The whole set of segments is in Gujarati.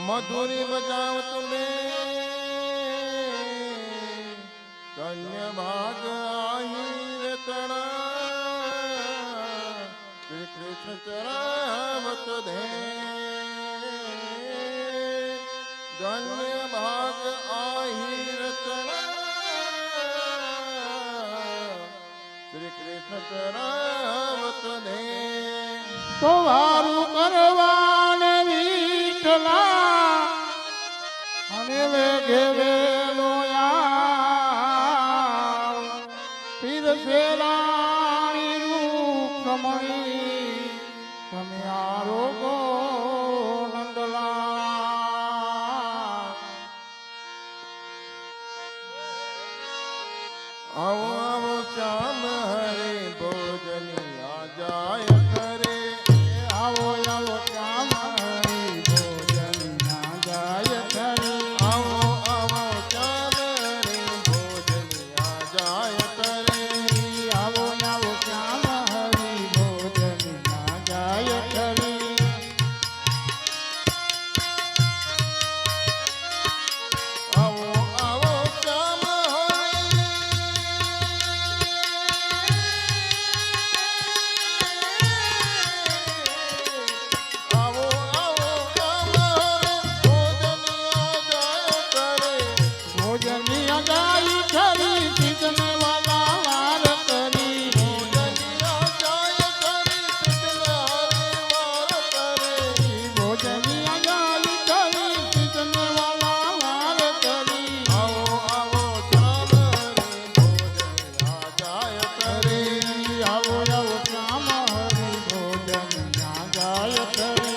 मधुरी बजाओ तुम्हें कन्या भाग आही तना श्री कृष्ण चरावत धे धन्य भाग आही तना श्री कृष्ण चरावत धे तो वारू करवाने विठला અને વેગે વેલો આવ પીર શેરાણી રૂપ સમય તમે આરોગો નંદલા आओ आओ श्याम हरे भोजनी आ जाय करे આવો આવો શ્યામ હરિ ભોજન ના જાય ખરે आओ आओ श्याम हरे भोजनी आ जाय करे આવો આવો શ્યામ હરિ ભોજન ના જાય ખરે आओ आओ श्याम हरे आओ आओ श्याम हरे भोजनी आ जाय करे ભોજની અગાઈ ખરી સીધને વાલા વાર કરી भोजनी आ जाय करे सिद्धना वार करे ભોજની અગાઈ ખરી સીધને વાલા વાર કરી आओ आओ श्याम हरे भोजनी आ जाय करे આવો આવો શ્યામ હરિ ભોજન ના જાય ખરી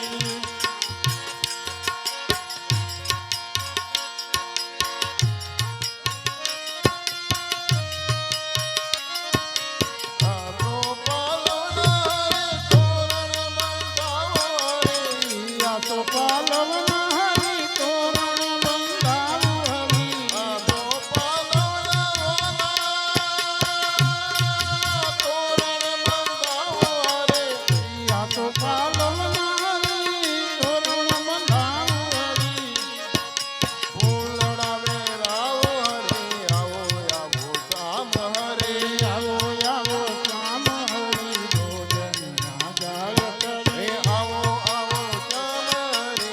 आतो पालवना रे तोरण मंगावो रे આ તો પાલવના હરિ તોરણ બંધાવું હરિ आतो पालवना तोरण मंगावो रे આ તો પાલવના હરિ તોરણ બંધાવું હરિ फूलड़ा वेरावो हरे आओ आवो श्याम हरे આવો આવો શ્યામ હરિ ભોજન ના જાય हे કરે आओ आओ श्याम हरे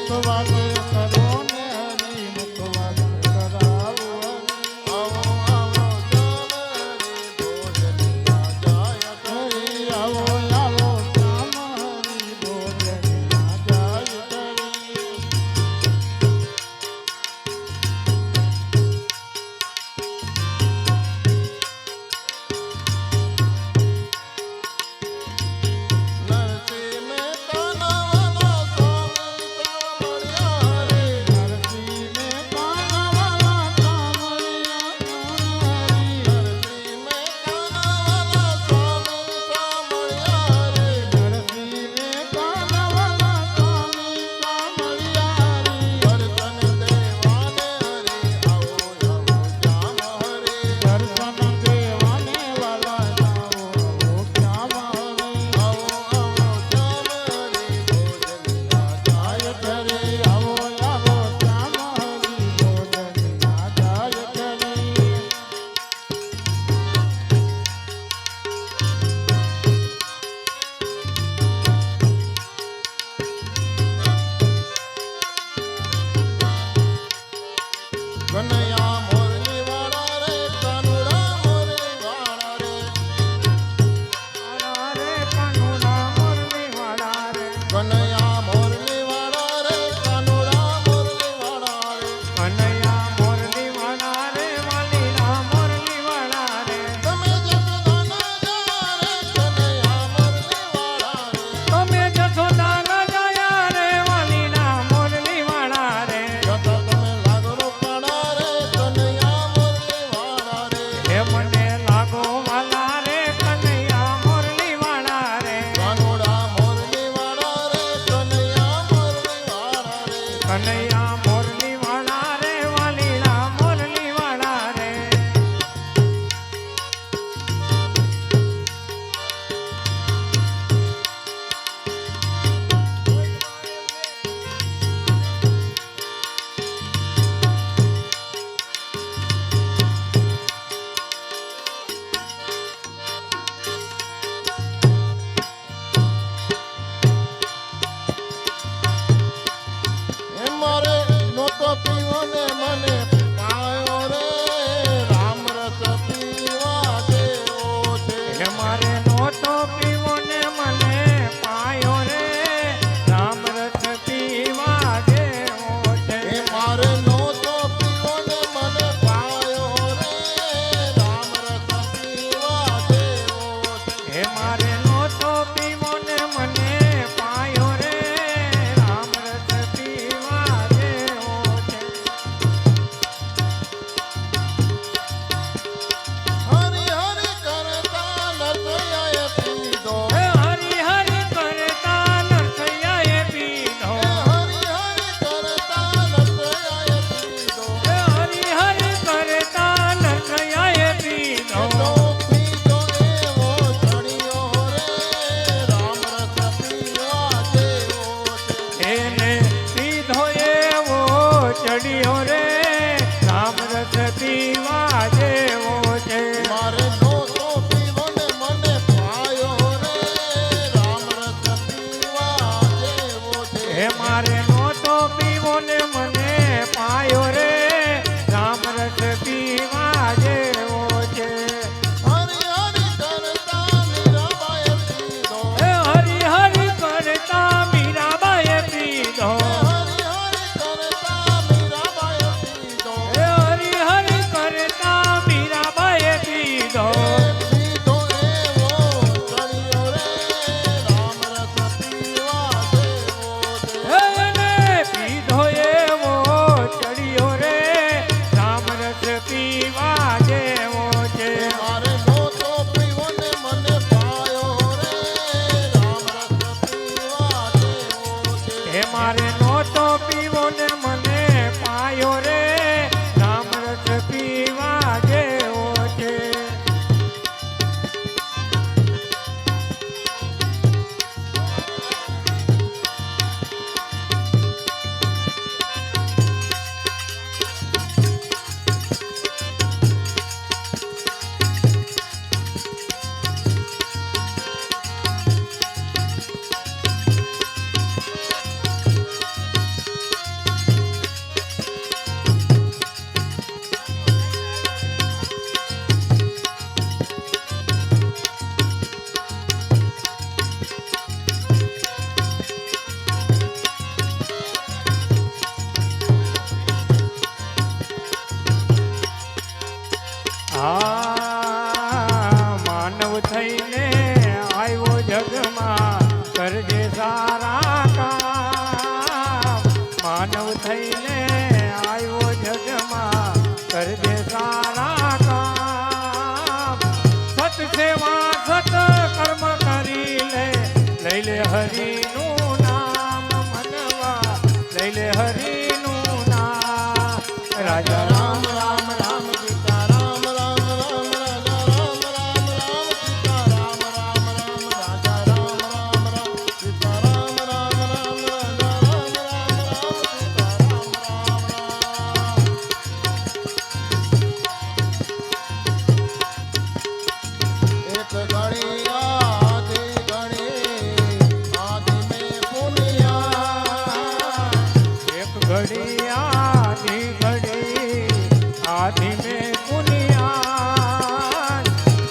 મુખવાસ કરો ને હરી મુખવાસ કરાવો આવો આવો શ્યામ હરી ભોજનિયા જાય કરી. હરી આવો શ્યામ હરી ભોજનિયા જાય કરી. નરસિંહ મહેતાના વાલા સ્વામી સાંભળ્યા રે. નરસિંહ મહેતાના વાલા સાંભળ્યા હરી. નરસિંહ મહેતાના વાલા સ્વામી સાંભળ્યા રે. નરસિંહ મહેતાના વાલા સ્વામી સાંભળ્યા હરી. દર્શન દેવાને હરે આવો આવો શ્યામ હરે. દર્શન દેવાને વાલા જાઓ આવો શ્યામ હરી. આવો આવો શ્યામ હરે ભોજનિયા જાય કરે કરે. આવો આવો શ્યામ હરી ભોજનિયા જાય કરે. કનૈયા મોરલી વાળા રે કાનુડા મોરલી વાળા રે. વાળા રે કાનુડા મોરલી વાળા રે. કનૈયા મોરલી વાળા રે કાનુડા મોરલી વાળા રે. કનૈયા મોરલી વાળા રે વાલીડા મોરલી વાળા રે. તમે જસોદાના જા રે કનૈયા મોરલી વાળા રે. તમે જશોદા રાજા રે વાલીડા મોરલી વાળા રે. જતા તમે લાગરો પાડા રે કનૈયા મોરલી વાળા રે. હે મને લાગો વાલા રે કનૈયા મોરલી વાળા રે. કાનુડા મોરલી વાળા રે કનૈયા મોરલી વાળા રે. કનૈયા મોરલી વાળા રે વાલીડા મોરલી વાળા રે. એ મારે નહોતો પીવો ને મને પાયો રે. રામ રસ પીવા જેવો છે. હે મારે નોતો પીવો ને મને પાયો રે રામ રસ પીવા જેવો છે. એ મારે નહોતો પીવો ને મને પાયો રે. રામ રસ પીવા જેવો છે. હે મારે નોતો પીવો ને મને પાયો રે રામ રસ પીવા જેવો છે. હરી હરી કરતા નરસૈયાએ પીધો. હે હરી હરી કરતા નરસૈયાએ પીધો. હરી હરી કરતા નરસૈયાએ પીધો. હે હરી હરી કરતા નરસૈયાએ પીધો. એનો પીધો એવો ચડિયો રે. રામ રસ પીવા જેવો છે. એને પીધો એવો ચડિયો રે રામ રસ પીવા જેવો છે. મારે નહોતો પીવો ને મને પાયો રે. રામ રસ પીવા જેવો છે. હે મારે નોતો પીવો ને મને પાયો રે રામ રસ પીવા જેવો છે. હરી હરી કરતા મીરાબાઈએ પીધો. હે હરી હરી કરતા મીરાબાઈએ પીધો. હરી હરી કરતા મીરાબાઈએ પીધો. હે હરી હરી કરતા મીરાબાઈએ પીધો. પીધો એવો ચડિયો રે. રામ રસ પીવા જેવો છે. હે એને પીધો એવો ચડિયો રે રામ રસ પીવા માનવ થઈને આવ્યો જગમાં કરજે સારા કામ સત સેવા સત કર્મ કરી લઈ લે હરિનું નામ મનવા લઈ લે હરિનું નામ રાજા રામ રામ રામ સીતા રામ રામ રામ રાજા રામ રામ રામ સીતા રામ રામ રામ રાજા રામ રામ રામ સીતા રામ રામ રામ રાજા રામ રામ રામ એક ઘડી આધી ઘડી આધી મેં પુનિયા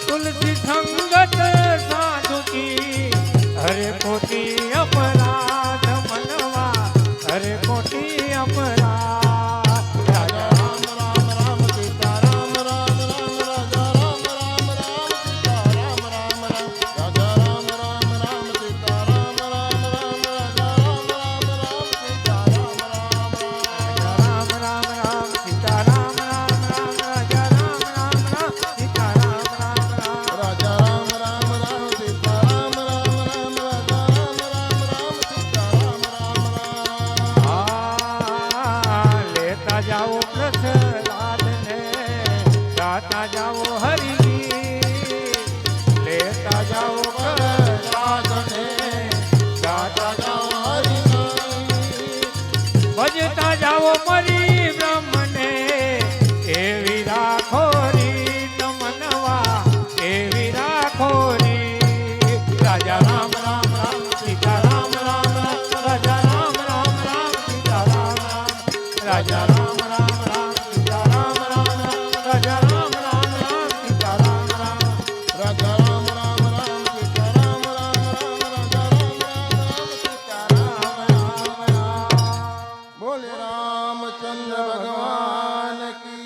તુલસી સંગત સાધુ કી હરે કોટી અપરાધ મનવા હરે કોટી અપરાધ રાજા રામ રામ રામ સીતા રામ રામ રામ રાજા રામ રામ રામ સીતા રામ રામ રામ રાજા રામ રામ રામ સીતા રામ રામ રામ રાજા રામ રામ રામ સીતા રામ રામ રામ રામ રામ રામ સીતા રામ રામ રામ રાજા રામ રામ રામ સીતા રામ રામ રામ રાજા રામ રામ રામ સીતા રામ રામ રામ રાજા રામ રામ રામ સીતા રામ રામ રામ લેતા જાઓ પ્રસાદ ને ગાતા જાઓ હરિની લેતા જાઓ પ્રસાદ ને ગાતા જાઓ ભજતા જાઓ મરી બ્રહ્મને એવી રાખો રીત મનવા એવી રાખો રીત રાજા રામ રામ રામ સીતા રામ રામ રામ રાજા રામ રામ રામ સીતા રામ રામ રાજા રામ રામ